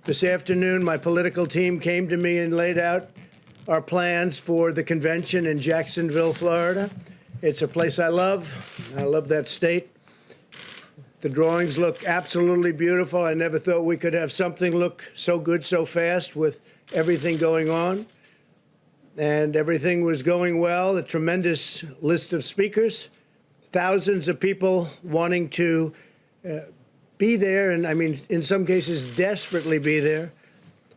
This afternoon, my political team came to me and laid out our plans for the convention in Jacksonville, Florida. It's a place I love. I love that state. The drawings look absolutely beautiful. I never thought we could have something look so good so fast with everything going on. And everything was going well. A tremendous list of speakers, thousands of people wanting to be there, and I mean, in some cases, desperately be there.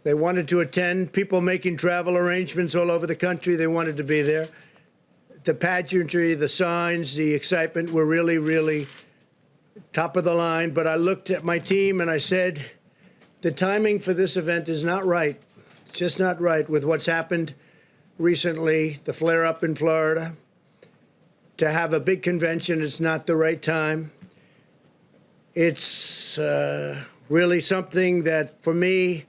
They wanted to attend, people making travel arrangements all over the country. They wanted to be there. The pageantry, the signs, the excitement were really, really top of the line. But I looked at my team and I said, the timing for this event is not right. It's just not right with what's happened recently, the flare-up in Florida. To have a big convention, it's not the right time. It's really something that, for me,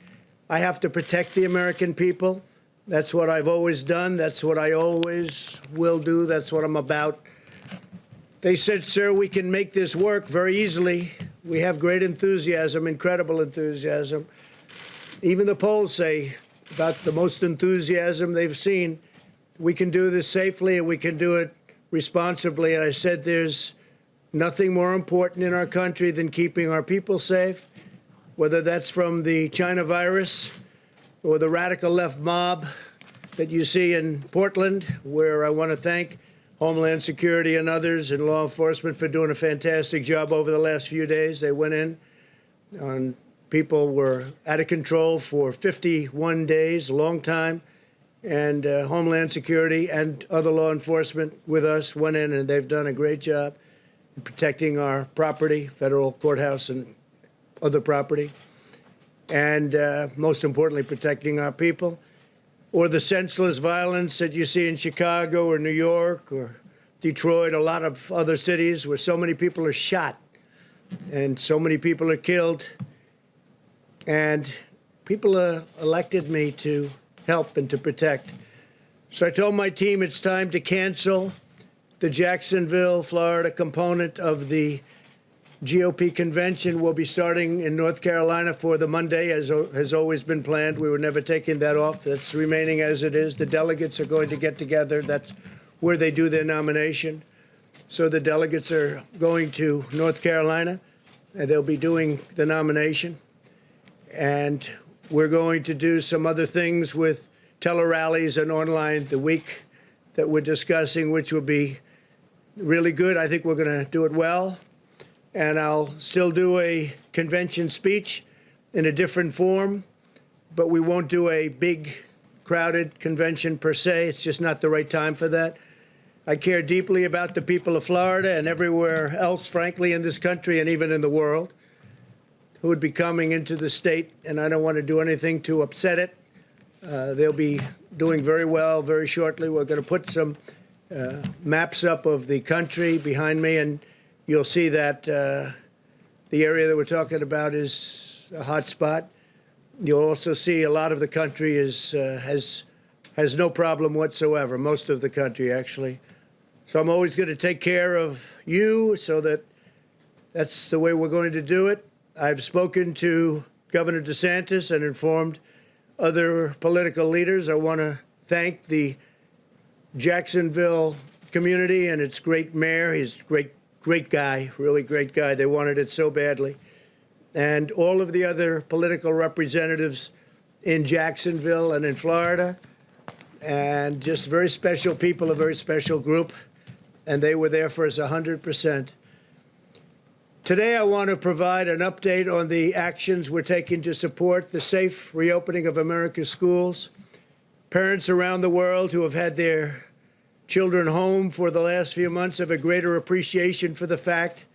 I have to protect the American people. That's what I've always done. That's what I always will do. That's what I'm about. They said, sir, we can make this work very easily. We have great enthusiasm, incredible enthusiasm. Even the polls say about the most enthusiasm they've seen. We can do this safely and we can do it responsibly. And I said, there's nothing more important in our country than keeping our people safe, whether that's from the China virus or the radical left mob that you see in Portland, where I want to thank Homeland Security and others and law enforcement for doing a fantastic job over the last few days. They went in and people were out of control for 51 days, a long time. And Homeland Security and other law enforcement with us went in, and they've done a great job in protecting our property, federal courthouse and other property, and most importantly, protecting our people. Or the senseless violence that you see in Chicago or New York or Detroit, a lot of other cities where so many people are shot and so many people are killed. And people elected me to help and to protect. So I told my team it's time to cancel the Jacksonville, Florida component of the GOP convention. We'll be starting in North Carolina for the Monday, as has always been planned. We were never taking that off. That's remaining as it is. The delegates are going to get together. That's where they do their nomination. So the delegates are going to North Carolina, and they'll be doing the nomination. And we're going to do some other things with tele-rallies and online the week that we're discussing, which will be really good. I think we're going to do it well. And I'll still do a convention speech in a different form, but we won't do a big, crowded convention per se. It's just not the right time for that. I care deeply about the people of Florida and everywhere else, frankly, in this country and even in the world, who would be coming into the state, and I don't want to do anything to upset it. They'll be doing very well very shortly. We're going to put some maps up of the country behind me, and you'll see that the area that we're talking about is a hot spot. You'll also see a lot of the country has no problem whatsoever, most of the country, actually. So I'm always going to take care of you, so that's the way we're going to do it. I've spoken to Governor DeSantis and informed other political leaders. I want to thank the Jacksonville community and its great mayor. He's a great guy, really great guy. They wanted it so badly. And all of the other political representatives in Jacksonville and in Florida, and just very special people, a very special group, and they were there for us 100%. Today, I want to provide an update on the actions we're taking to support the safe reopening of America's schools. Parents around the world who have had their children home for the last few months have a greater appreciation for the fact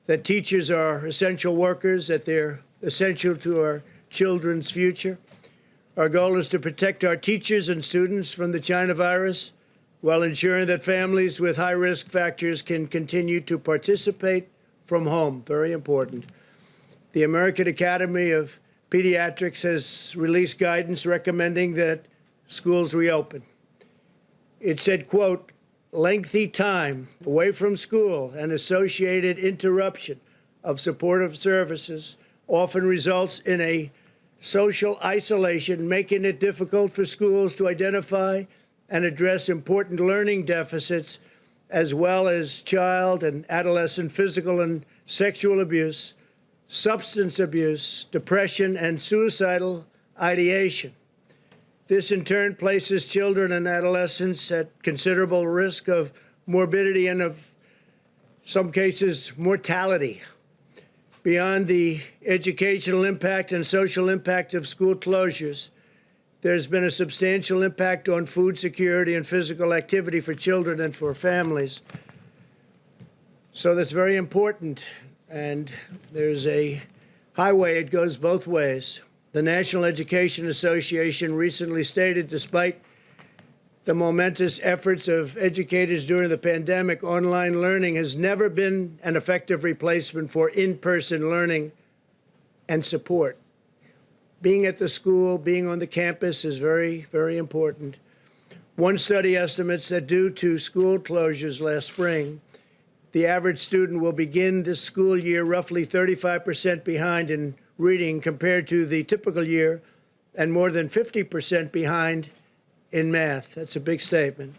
that teachers are essential workers, that they're essential to our children's future. Our goal is to protect our teachers and students from the China virus while ensuring that families with high risk factors can continue to participate from home. Very important. The American Academy of Pediatrics has released guidance recommending that schools reopen. It said, quote, lengthy time away from school and associated interruption of supportive services often results in a social isolation, making it difficult for schools to identify and address important learning deficits, as well as child and adolescent physical and sexual abuse, substance abuse, depression, and suicidal ideation. This, in turn, places children and adolescents at considerable risk of morbidity and, of some cases, mortality. Beyond the educational impact and social impact of school closures, there's been a substantial impact on food security and physical activity for children and for families. So that's very important. And there's a highway, it goes both ways. The National Education Association recently stated, despite the momentous efforts of educators during the pandemic, online learning has never been an effective replacement for in-person learning and support. Being at the school, being on the campus is very, very important. One study estimates that due to school closures last spring, the average student will begin this school year roughly 35% behind in reading compared to the typical year, and more than 50% behind in math. That's a big statement.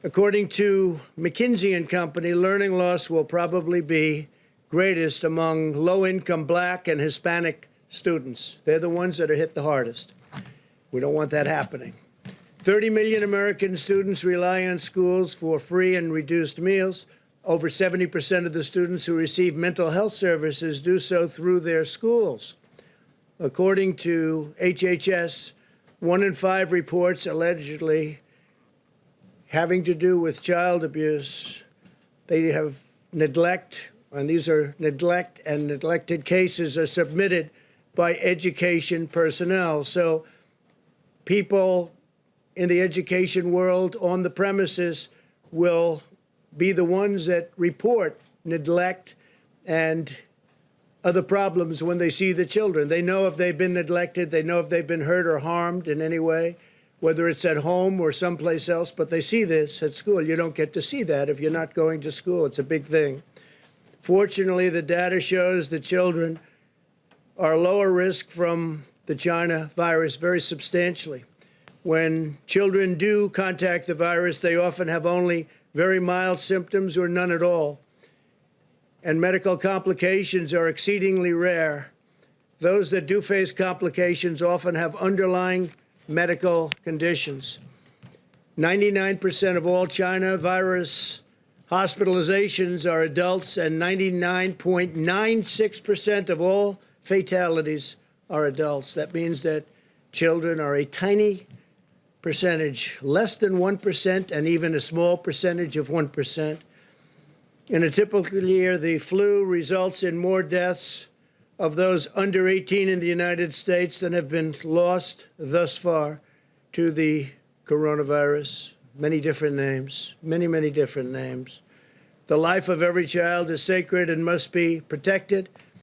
According to McKinsey & Company, learning loss will probably be greatest among low-income Black and Hispanic students. They're the ones that are hit the hardest. We don't want that happening. 30 million American students rely on schools for free and reduced meals. Over 70% of the students who receive mental health services do so through their schools. According to HHS, 1 in 5 reports allegedly having to do with child abuse. They have neglect, and these are neglect and neglected cases are submitted by education personnel. So people in the education world on the premises will be the ones that report neglect and other problems when they see the children. They know if they've been neglected, they know if they've been hurt or harmed in any way, whether it's at home or someplace else, but they see this at school. You don't get to see that if you're not going to school. It's a big thing. Fortunately, the data shows that children are lower risk from the China virus very substantially. When children do contact the virus, they often have only very mild symptoms or none at all. And medical complications are exceedingly rare. Those that do face complications often have underlying medical conditions. 99% of all China virus hospitalizations are adults, and 99.96% of all fatalities are adults. That means that children are a tiny percentage, less than 1%, and even a small percentage of 1%. In a typical year, the flu results in more deaths of those under 18 in the United States than have been lost thus far to the coronavirus. Many different names, many, many different names. The life of every child is sacred and must be protected.